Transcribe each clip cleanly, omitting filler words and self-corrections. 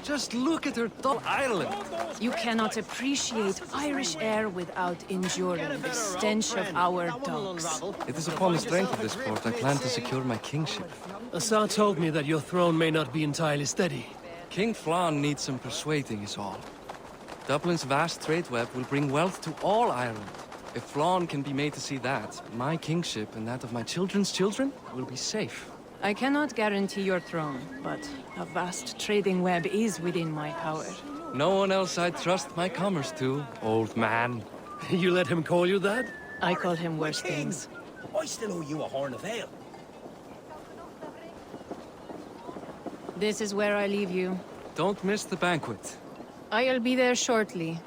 Just look at her dull Ireland. You cannot appreciate Irish air without enduring the stench of our dogs. It is upon the strength of this port I plan to secure my kingship. Assar told me that your throne may not be entirely steady. King Flann needs some persuading is all. Dublin's vast trade web will bring wealth to all Ireland. If Flann can be made to see that, my kingship and that of my children's children will be safe. I cannot guarantee your throne, but a vast trading web is within my power. No one else I'd trust my commerce to, old man. You let him call you that? I call him worse things. I still owe you a horn of ale. This is where I leave you. Don't miss the banquet. I'll be there shortly.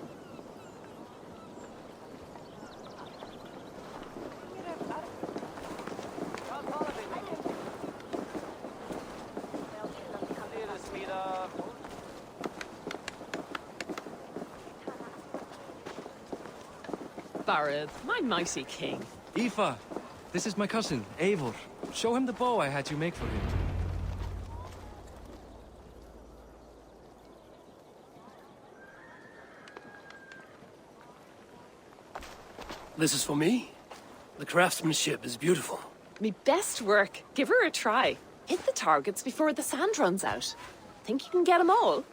Barad, my mighty king. Aoife, this is my cousin, Eivor. Show him the bow I had you make for him. This is for me? The craftsmanship is beautiful. Me best work. Give her a try. Hit the targets before the sand runs out. Think you can get them all?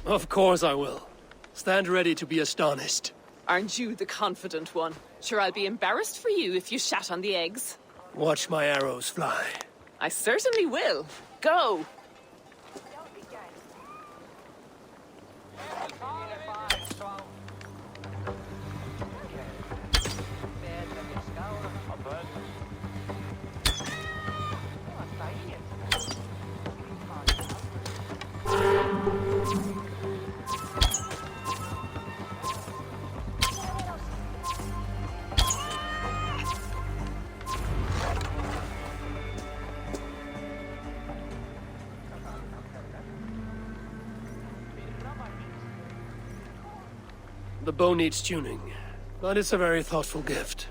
Of course I will. Stand ready to be astonished. Aren't you the confident one? Sure, I'll be embarrassed for you if you shat on the eggs. Watch my arrows fly. I certainly will. Go! The bow needs tuning, but it's a very thoughtful gift.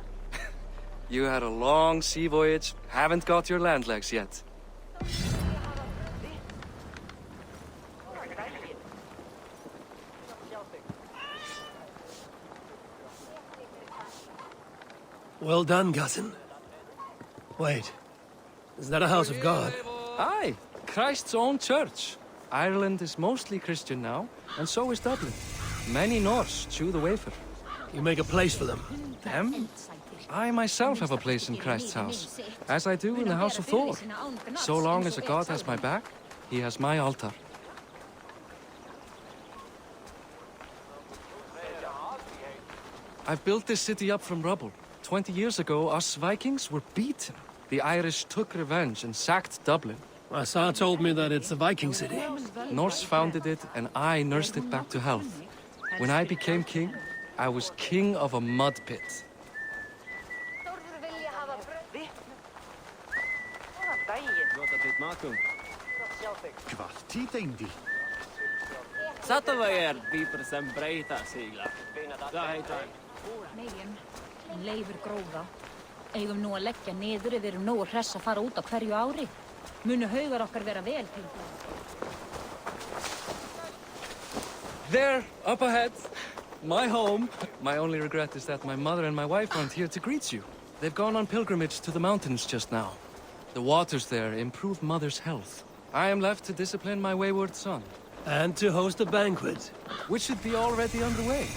You had a long sea voyage, haven't got your land legs yet. Well done, cousin. Wait, is that a house of God? Aye, Christ's own church. Ireland is mostly Christian now, and so is Dublin. Many Norse chew the wafer. You make a place for them. Them? I myself have a place in Christ's house, as I do in the house of Thor. So long as a god has my back, he has my altar. I've built this city up from rubble. 20 years ago, us Vikings were beaten. The Irish took revenge and sacked Dublin. Assar told me that it's a Viking city. Norse founded it, and I nursed it back to health. When I became king, I was king of a mud pit. Leifur gróða. Eigum nú að leggja niður ef við erum nógu hress að fara út á hverju ári. Munu haugar okkar vera vel tilbúin. There, up ahead. My home. My only regret is that my mother and my wife aren't here to greet you. They've gone on pilgrimage to the mountains just now. The waters there improve mother's health. I am left to discipline my wayward son. And to host a banquet. Which should be already underway.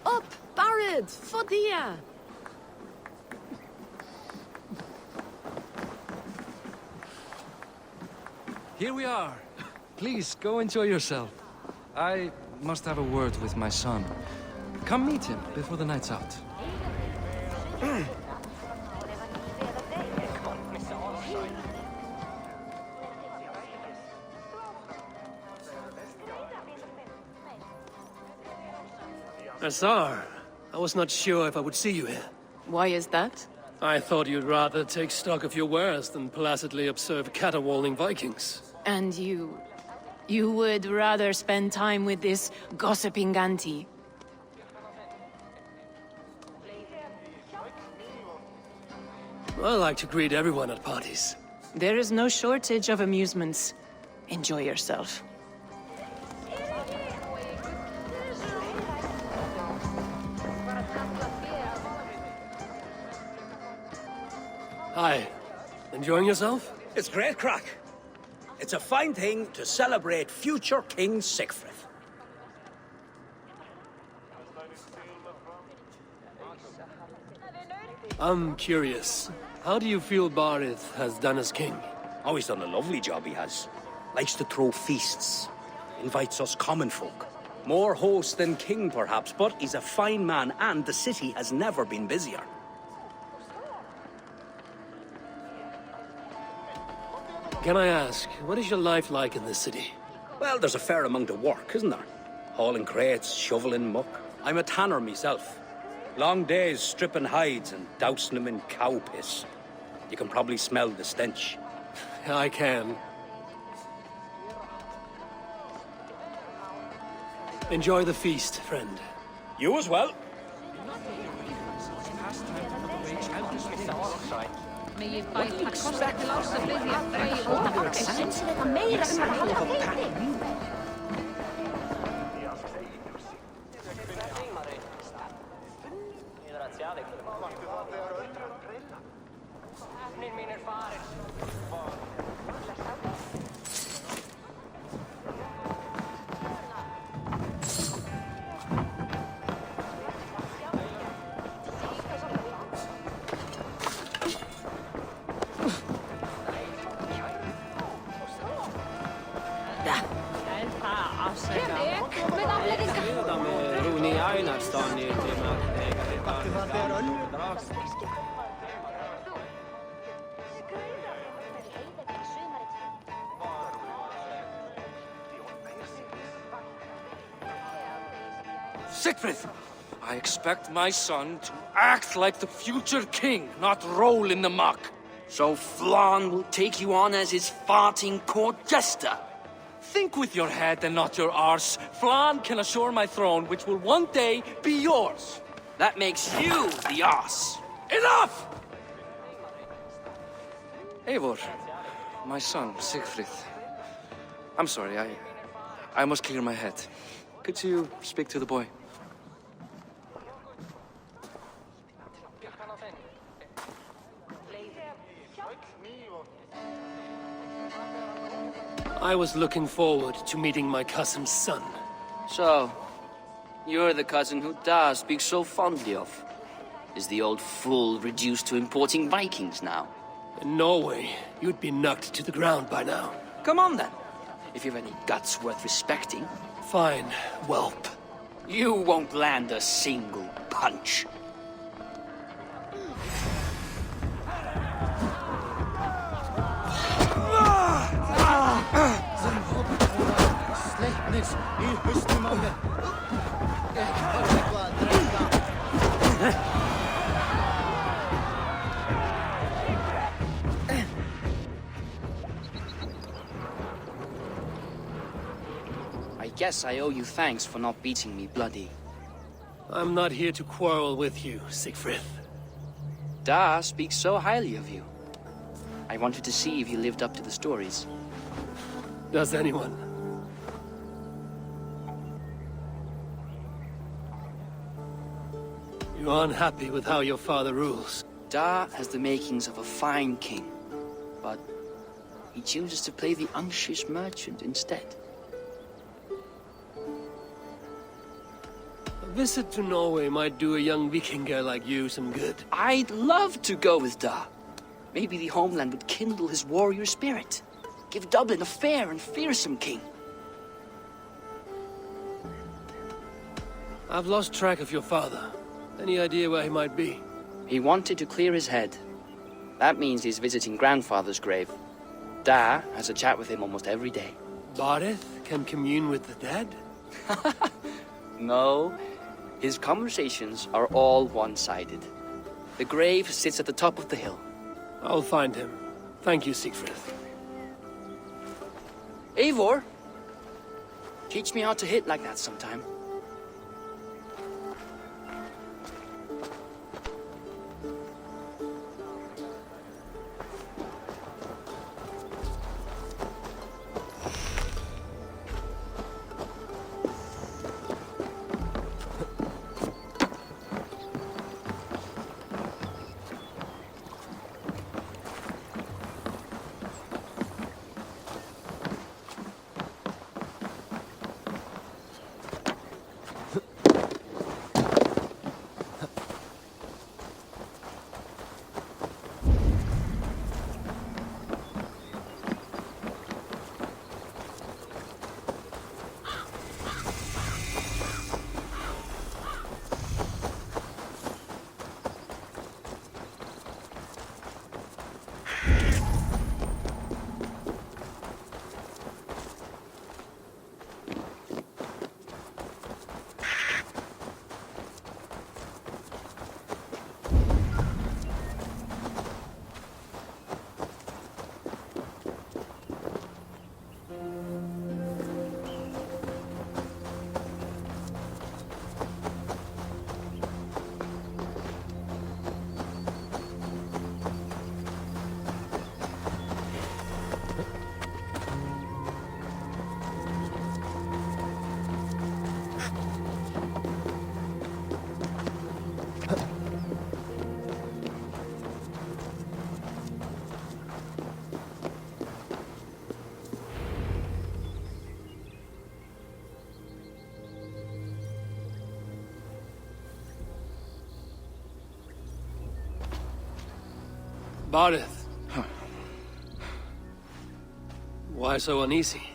Up, Barad! Fodia! Here we are. Please, go enjoy yourself. I must have a word with my son. Come meet him before the night's out. Assar, I was not sure if I would see you here. Why is that? I thought you'd rather take stock of your wares than placidly observe caterwauling Vikings. And you... you would rather spend time with this gossiping auntie? I like to greet everyone at parties. There is no shortage of amusements. Enjoy yourself. Hi. Enjoying yourself? It's great crack. It's a fine thing to celebrate future King Siegfried. I'm curious. How do you feel Barith has done as king? Oh, he's done a lovely job, he has. Likes to throw feasts. Invites us common folk. More host than king, perhaps, but he's a fine man, and the city has never been busier. Can I ask, what is your life like in this city? Well, there's a fair amount of work, isn't there? Hauling crates, shoveling muck. I'm a tanner myself. Long days stripping hides and dousing them in cow piss. You can probably smell the stench. I can. Enjoy the feast, friend. You as well. Megi bæta kosta til árs að biðja þau og sensi þetta meira að halda heiti. Siegfried! I expect my son to act like the future king, not roll in the muck. So Flan will take you on as his farting court jester? Think with your head and not your arse. Flan can assure my throne, which will one day be yours. That makes you the ass. Enough! Eivor, my son, Siegfried. I'm sorry, I must clear my head. Could you speak to the boy? I was looking forward to meeting my cousin's son. So, you're the cousin who Da speaks so fondly of. Is the old fool reduced to importing Vikings now? In Norway, you'd be knocked to the ground by now. Come on then, if you've any guts worth respecting. Fine, whelp. You won't land a single punch. I guess I owe you thanks for not beating me bloody. I'm not here to quarrel with you, Siegfried. Da speaks so highly of you. I wanted to see if you lived up to the stories. Does anyone? You're unhappy with how your father rules. Da has the makings of a fine king, but he chooses to play the unctuous merchant instead. A visit to Norway might do a young Vikinger like you some good. I'd love to go with Da. Maybe the homeland would kindle his warrior spirit. Give Dublin a fair and fearsome king. I've lost track of your father. Any idea where he might be? He wanted to clear his head. That means he's visiting grandfather's grave. Da has a chat with him almost every day. Barith can commune with the dead? No, his conversations are all one-sided. The grave sits at the top of the hill. I'll find him. Thank you, Siegfried. Eivor, teach me how to hit like that sometime. Bardeth. Why so uneasy?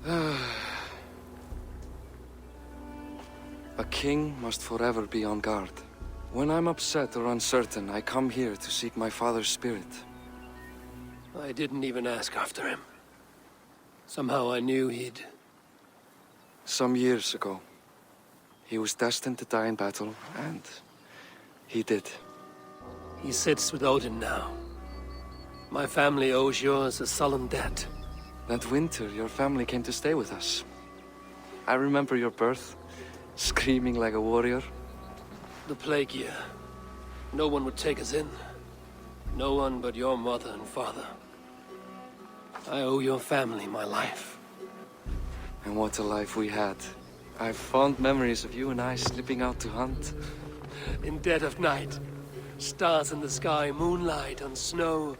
A king must forever be on guard. When I'm upset or uncertain, I come here to seek my father's spirit. I didn't even ask after him. Somehow I knew he'd... Some years ago, he was destined to die in battle, and he did. He sits with Odin now. My family owes yours a sullen debt. That winter, your family came to stay with us. I remember your birth, screaming like a warrior. The plague year. No one would take us in. No one but your mother and father. I owe your family my life. And what a life we had. I have fond memories of you and I slipping out to hunt. In dead of night. Stars in the sky, moonlight on snow.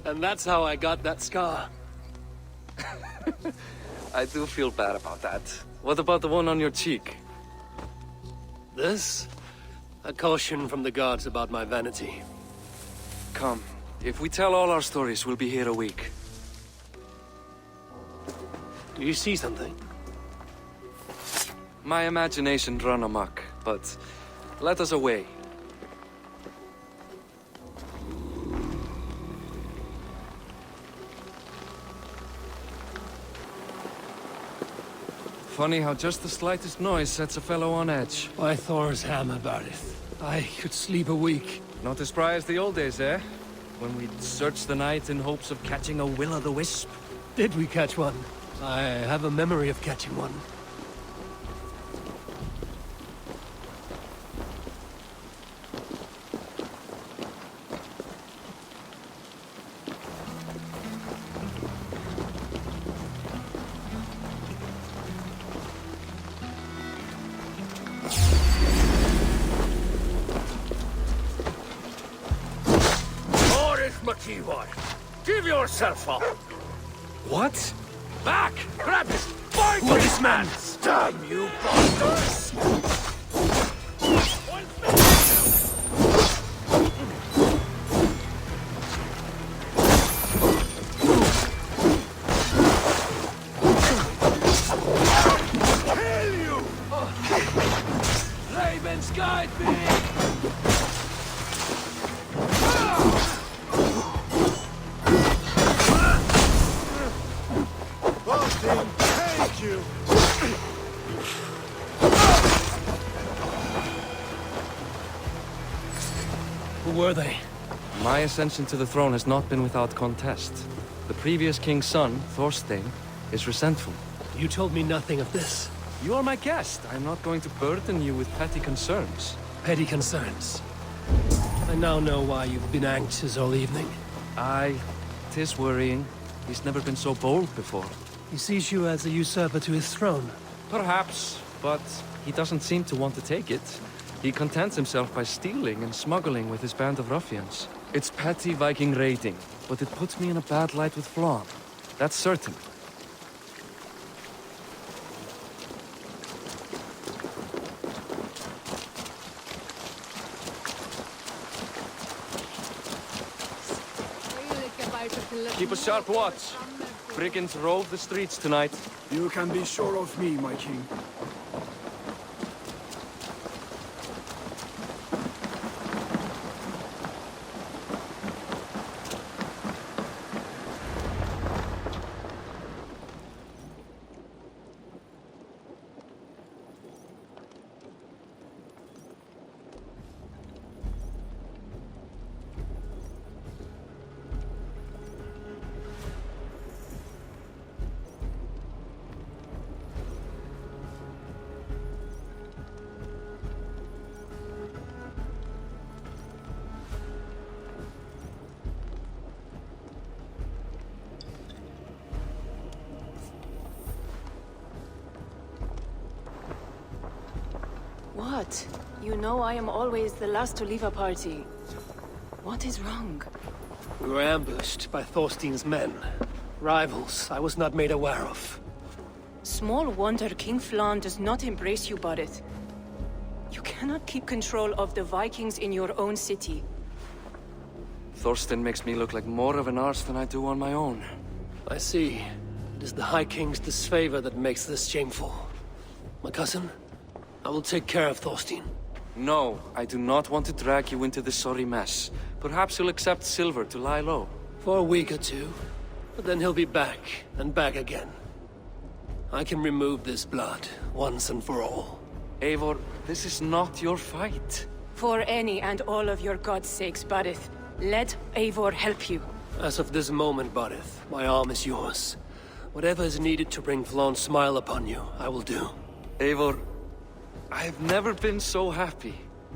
And that's how I got that scar. I do feel bad about that. What about the one on your cheek? This? A caution from the gods about my vanity. Come, if we tell all our stories, we'll be here a week. Do you see something? My imagination run amok, but let us away. Funny how just the slightest noise sets a fellow on edge. Why Thor's hammer, Bardeth. I could sleep a week. Not as spry as the old days, eh? When we'd search the night in hopes of catching a will-o'-the-wisp. Did we catch one? I have a memory of catching one. Give yourself up! What? Back! Grab him! Fight for this man! Damn you bastards! Kill you! Ravens guide me! Thank you. Who were they? My ascension to the throne has not been without contest. The previous king's son, Thorstein, is resentful. You told me nothing of this. You are my guest. I'm not going to burden you with petty concerns. Petty concerns. I now know why you've been anxious all evening. Aye, 'tis worrying. He's never been so bold before. He sees you as a usurper to his throne. Perhaps, but he doesn't seem to want to take it. He contents himself by stealing and smuggling with his band of ruffians. It's petty Viking raiding, but it puts me in a bad light with Flann. That's certain. Keep a sharp watch. Brigands rove the streets tonight. You can be sure of me, my king. What? You know I am always the last to leave a party. What is wrong? We were ambushed by Thorstein's men. Rivals I was not made aware of. Small wonder King Flann does not embrace you, Barret. You cannot keep control of the Vikings in your own city. Thorstein makes me look like more of an arse than I do on my own. I see. It is the High King's disfavor that makes this shameful. My cousin, I will take care of Thorstein. No, I do not want to drag you into this sorry mess. Perhaps you'll accept silver to lie low. For a week or two, but then he'll be back, and back again. I can remove this blood, once and for all. Eivor, this is not your fight. For any and all of your god's sakes, Barret, let Eivor help you. As of this moment, Barith, my arm is yours. Whatever is needed to bring Flann's smile upon you, I will do. Eivor, I have never been so happy.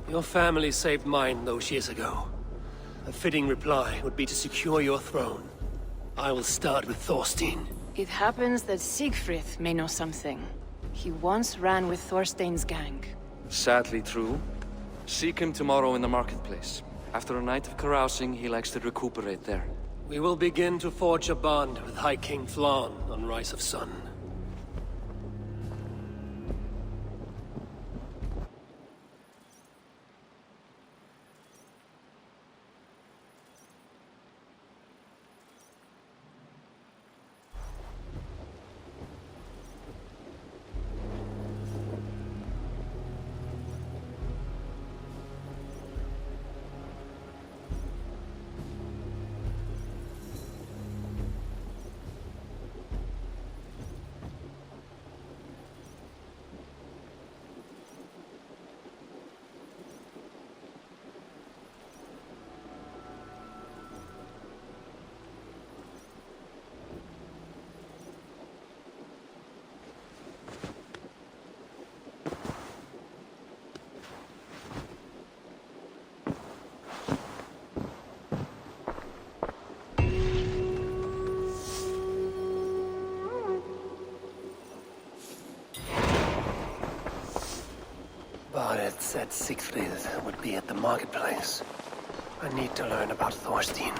Your family saved mine those years ago. A fitting reply would be to secure your throne. I will start with Thorstein. It happens that Siegfried may know something. He once ran with Thorstein's gang. Sadly true. Seek him tomorrow in the marketplace. After a night of carousing, he likes to recuperate there. We will begin to forge a bond with High King Flann on Rise of Sun. Barret said Siegfried would be at the marketplace. I need to learn about Thorstein.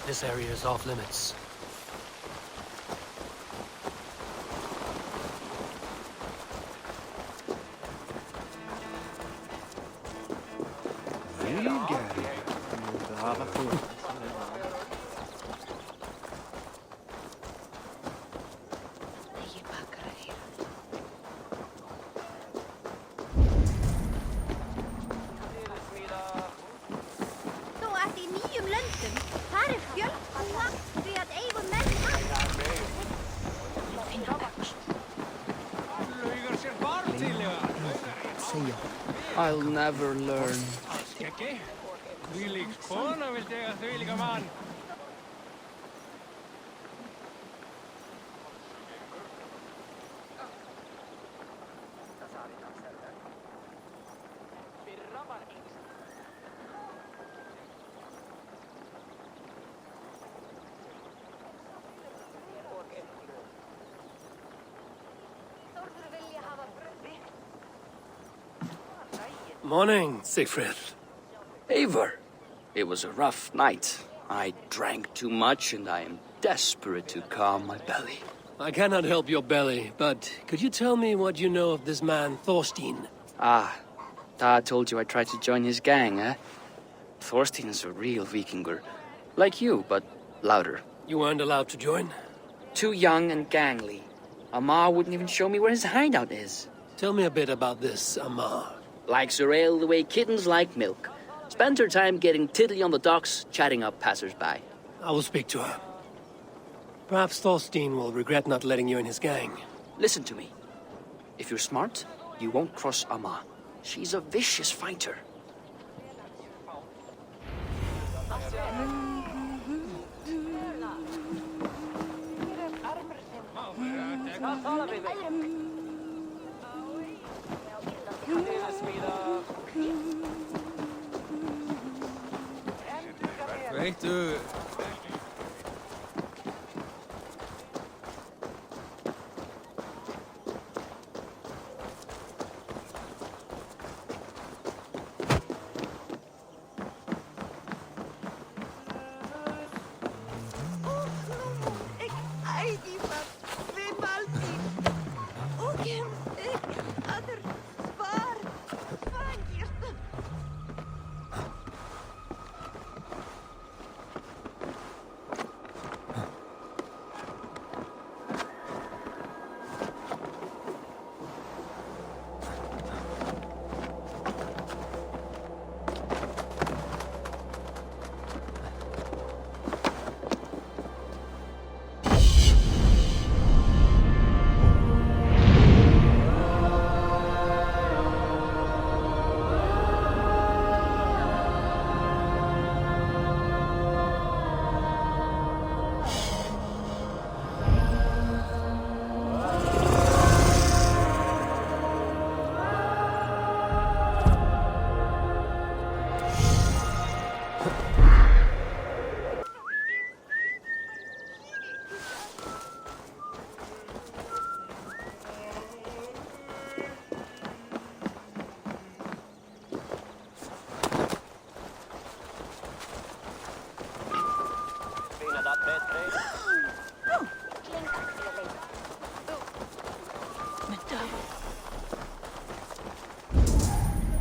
This area is off limits. Þú ert í nýjum löndum. Þar er fjölskúa því að eigum menn I'll never learn. Morning, Siegfried. Eivor, it was a rough night. I drank too much and I am desperate to calm my belly. I cannot help your belly, but could you tell me what you know of this man, Thorstein? Ah, Dad told you I tried to join his gang, eh? Thorstein is a real Vikinger. Like you, but louder. You weren't allowed to join? Too young and gangly. Amar wouldn't even show me where his hideout is. Tell me a bit about this Amar. Likes her ale the way kittens like milk. Spends her time getting tiddly on the docks, chatting up passers-by. I will speak to her. Perhaps Thorstein will regret not letting you in his gang. Listen to me. If you're smart, you won't cross Amma. She's a vicious fighter. Veitu...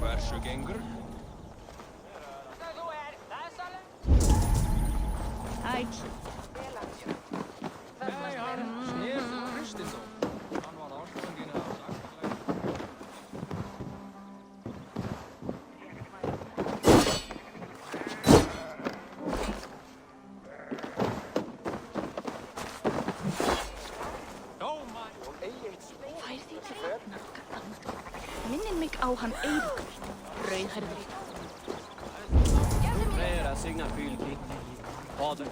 Hversu gengur? Æt. Nei, hann snýr Kristinn þó. Hann var ástfanginn af sakleik. Fær því til nafngaðan. Minnir mig á hann Eiríkur, rauðhærður. Flera signar fylgi. Fader.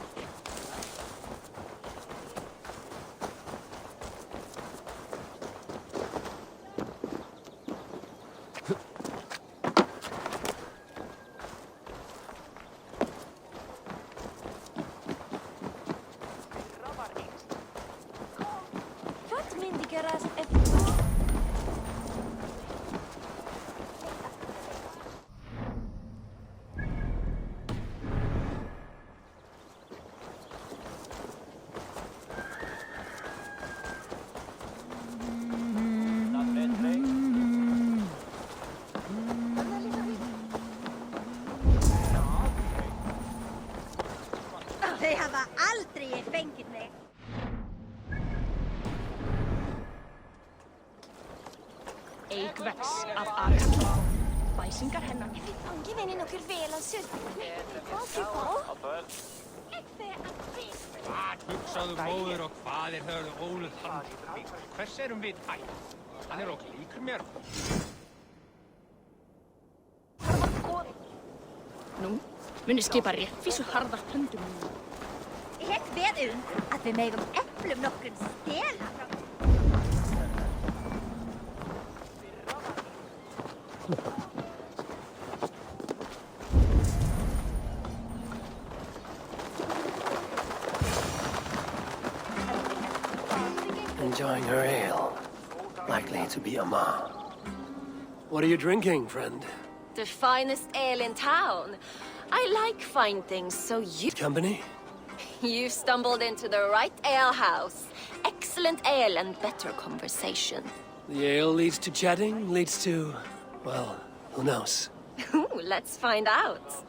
Wat myndi gerast ef hafa aldrei fengið mig. Eik vex af Agatha. Bæsingar hennar. Við fangið vinnin okkur vel að surra. Hvað hugsaðu móður og hvað höfðu óluð hann? Hvers erum við ætt? Hann ok líkur mér. Nú, muni skipa réttvísu harðar höndum. Ég hef beð að við megum eplum nokkurn stela frá. Enjoying her ale. Likely to be Ama. What are you drinking, friend? The finest ale in town. I like fine things, so Company? You've stumbled into the right ale house. Excellent ale and better conversation. The ale leads to chatting, leads to... well, who knows? Let's find out.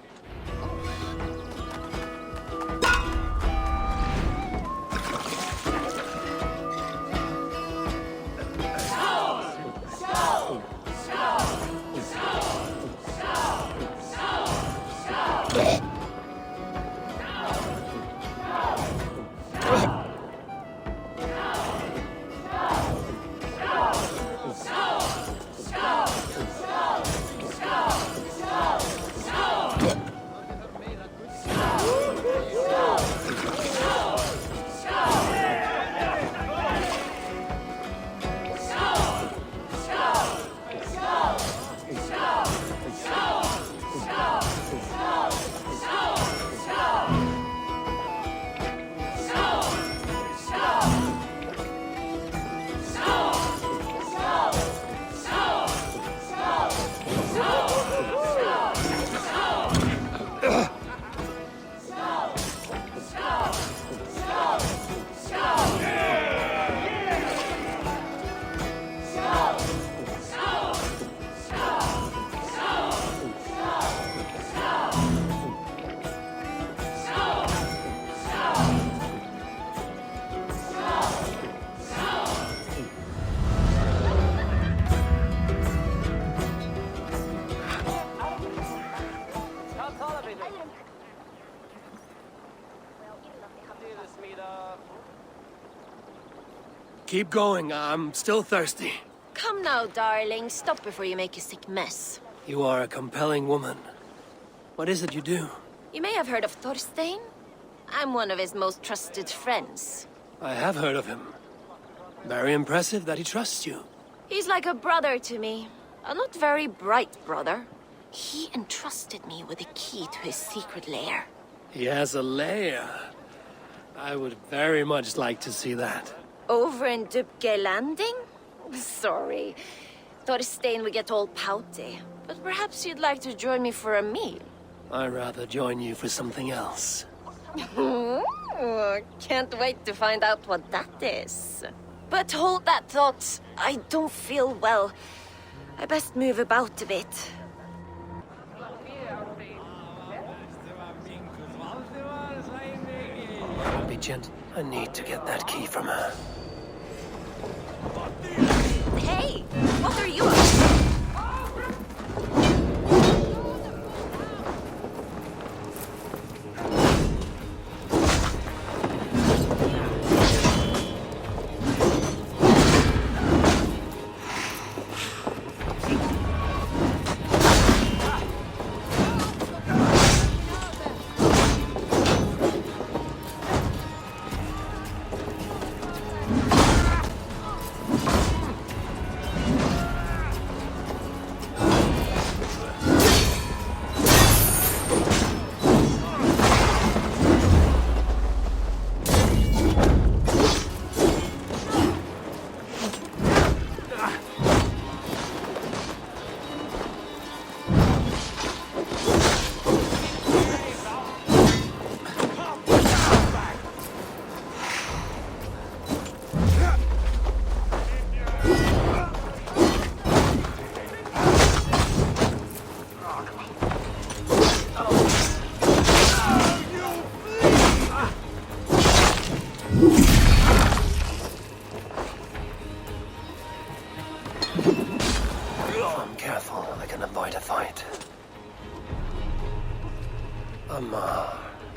Keep going, I'm still thirsty. Come now, darling. Stop before you make a sick mess. You are a compelling woman. What is it you do? You may have heard of Thorstein. I'm one of his most trusted friends. I have heard of him. Very impressive that he trusts you. He's like a brother to me. A not very bright brother. He entrusted me with the key to his secret lair. He has a lair. I would very much like to see that. Over in Dubke Landing? Sorry. Thorstein would get all pouty. But perhaps you'd like to join me for a meal. I'd rather join you for something else. Can't wait to find out what that is. But hold that thought. I don't feel well. I best move about a bit. Be gentle. I need to get that key from her. Hey! What are you...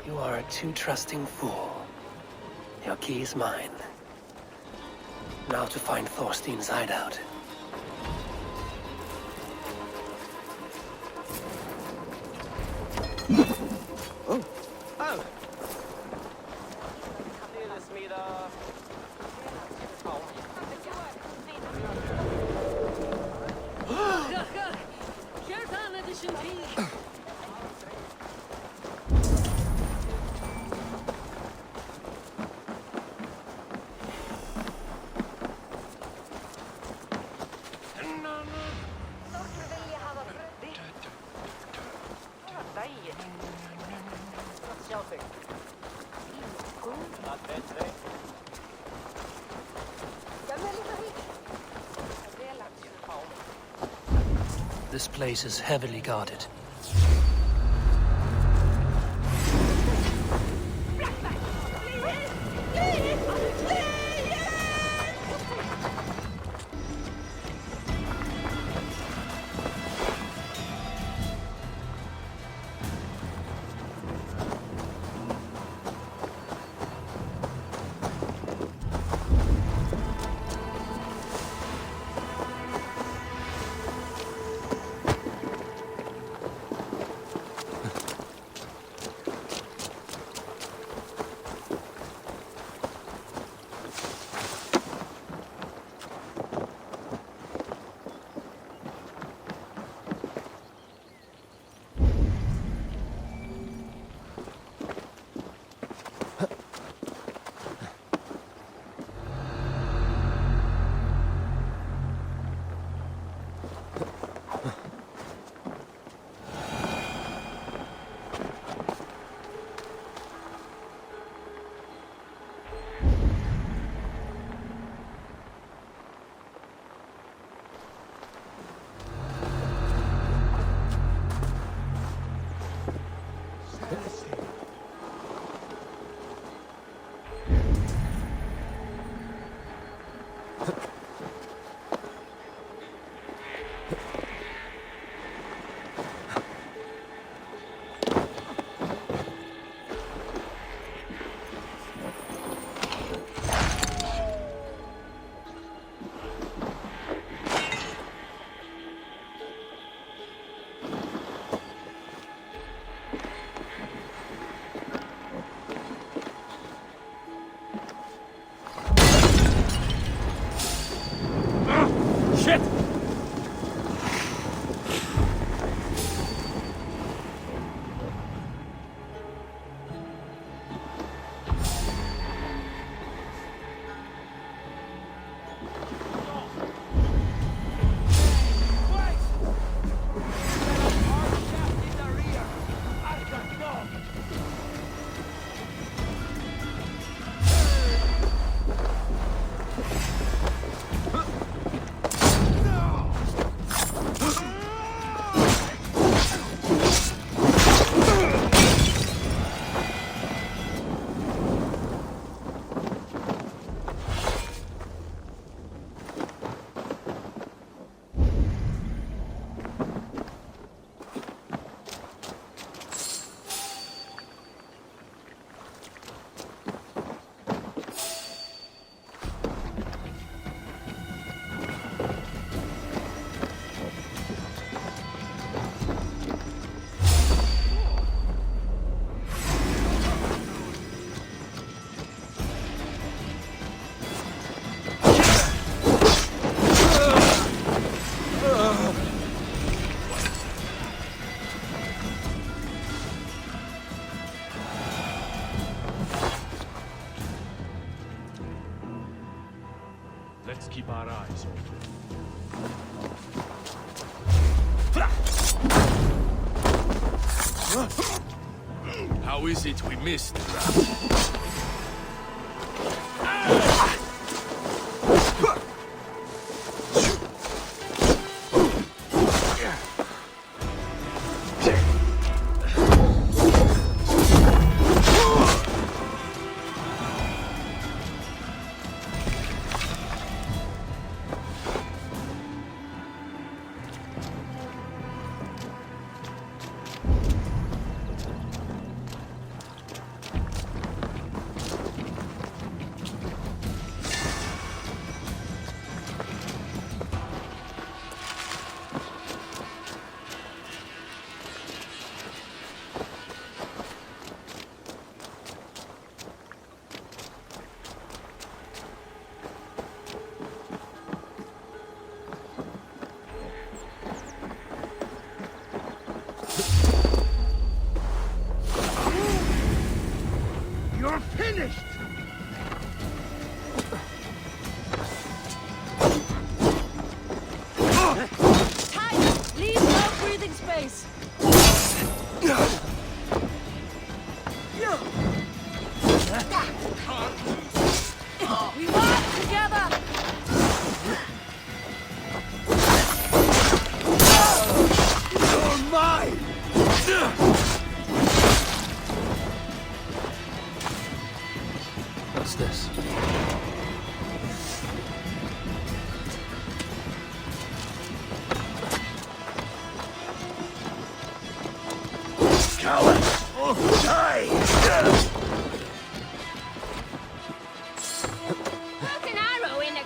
You are a too trusting fool. Your key is mine. Now to find Thorstein's hideout. Oh. This place is heavily guarded. Let's keep our eyes open. How is it we missed the round? What's this? Coward! Die! Broken arrow in a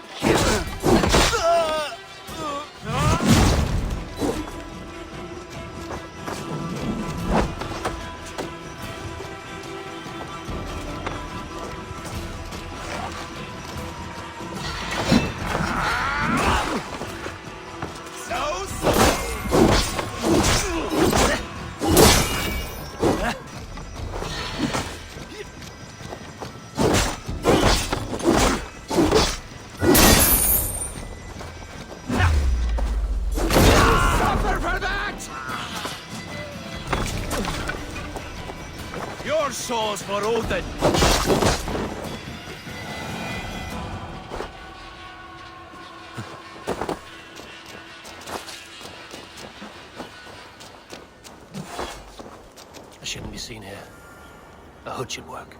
Your soul's for Odin! I shouldn't be seen here. A hood should work.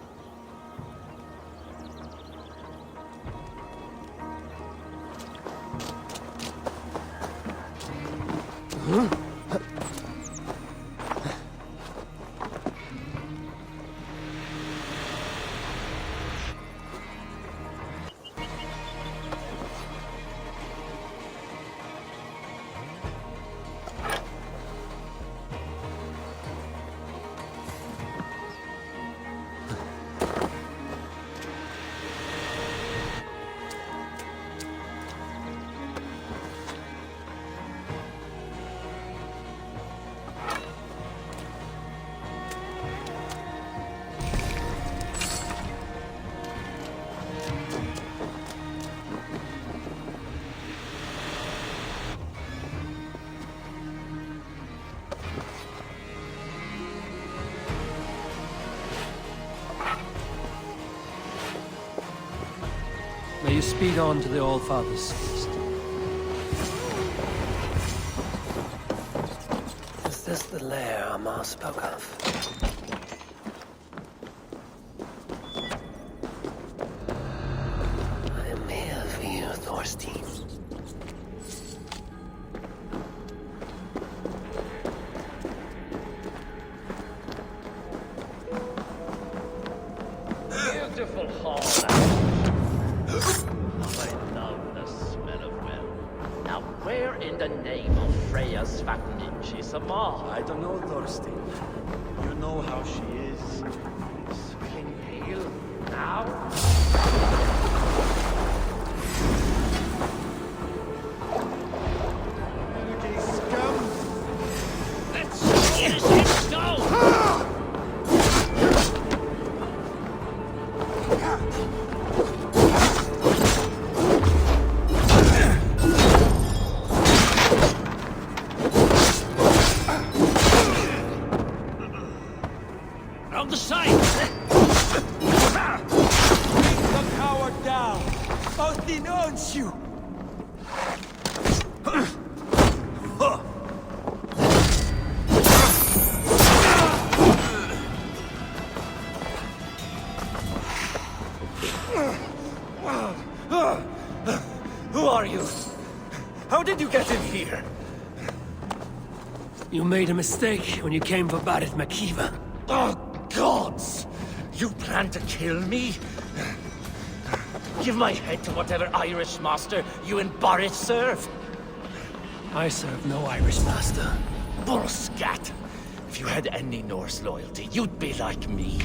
May you speed on to the All-Father's feast. Is this the lair our Ma spoke of? I am here for you, Thorstein. Beautiful hall. I love the smell of well. Now, where in the name of Freya's Svartninch is Amar? I don't know, Thorstein. You know how she is. Swilling pale now? Dirty scum! Let's finish it now! Round the side! Bring the coward down! Odin owns you! Who are you? How did you get in here? You made a mistake when you came for Barit Makiva. Oh, gods! You plan to kill me? Give my head to whatever Irish master you and Boris serve. I serve no Irish master. Bullscat! If you had any Norse loyalty, you'd be like me,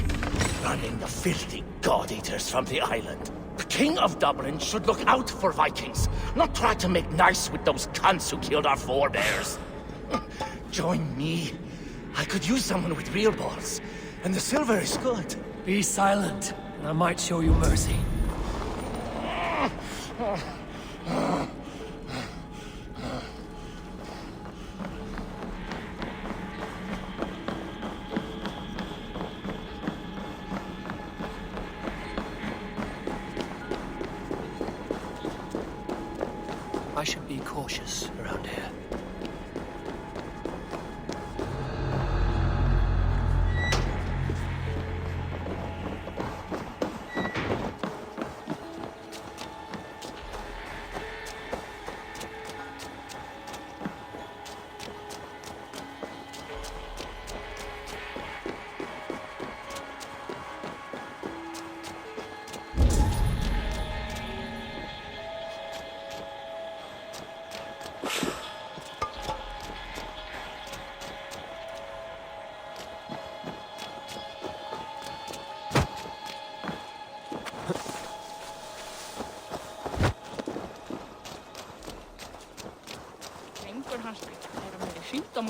running the filthy god-eaters from the island. The King of Dublin should look out for Vikings, not try to make nice with those cunts who killed our forebears. Join me. I could use someone with real balls, and the silver is good. Be silent, and I might show you mercy. I should be cautious around here.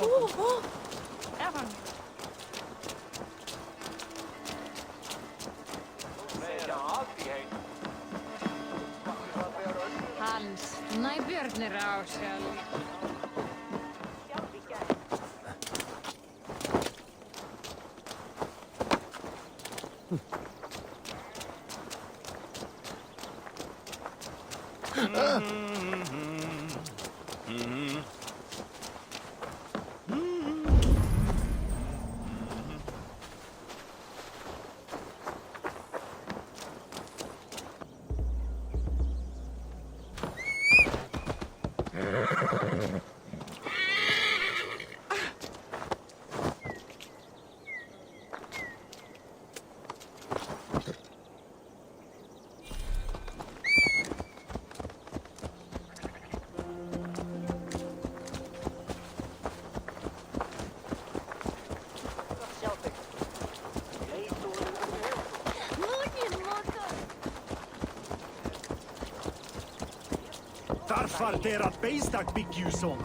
morgun. Hans, næbjörnir á sjálf. Varför deras beistak bygger som?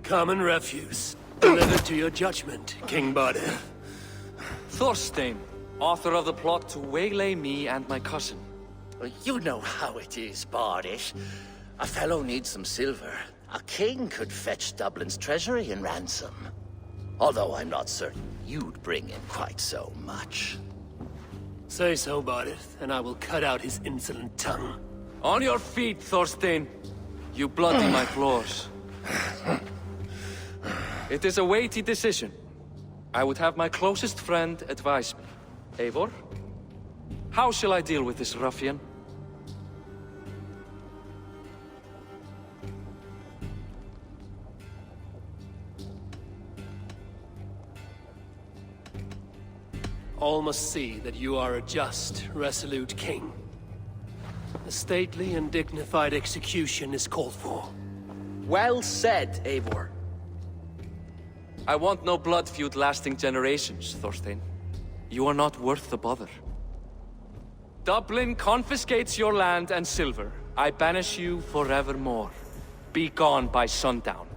Common refuse. Delivered to your judgment, King Bardir. Thorstein, author of the plot to waylay me and my cousin. You know how it is, Bardish. A fellow needs some silver. A king could fetch Dublin's treasury in ransom. Although I'm not certain you'd bring in quite so much. Say so, Bardir, and I will cut out his insolent tongue. On your feet, Thorstein. You bloody my floors. It is a weighty decision. I would have my closest friend advise me. Eivor, how shall I deal with this ruffian? All must see that you are a just, resolute king. A stately and dignified execution is called for. Well said, Eivor. I want no blood feud lasting generations, Thorstein. You are not worth the bother. Dublin confiscates your land and silver. I banish you forevermore. Be gone by sundown.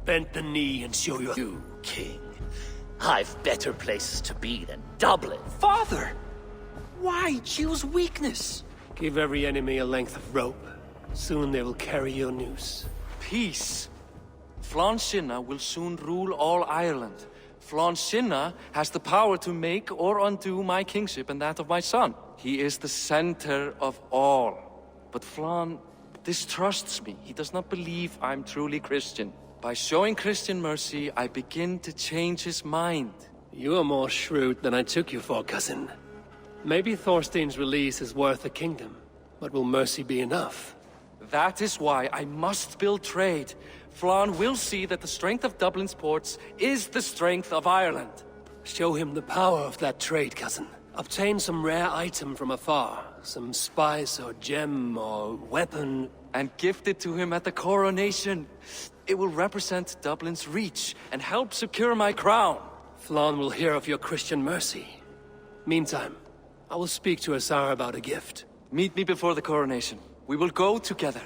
Bend the knee and show your... You, king. I've better places to be than Dublin. Father! Why choose weakness? Give every enemy a length of rope. Soon they will carry your noose. Peace. Flann Sinna will soon rule all Ireland. Flann Sinna has the power to make or undo my kingship and that of my son. He is the center of all. But Flann distrusts me. He does not believe I'm truly Christian. By showing Christian mercy, I begin to change his mind. You are more shrewd than I took you for, cousin. Maybe Thorstein's release is worth a kingdom, but will mercy be enough? That is why I must build trade. Flann will see that the strength of Dublin's ports is the strength of Ireland. Show him the power of that trade, cousin. Obtain some rare item from afar. Some spice or gem or weapon. And gift it to him at the coronation. It will represent Dublin's reach and help secure my crown. Flann will hear of your Christian mercy. Meantime, I will speak to Asar about a gift. Meet me before the coronation. We will go together.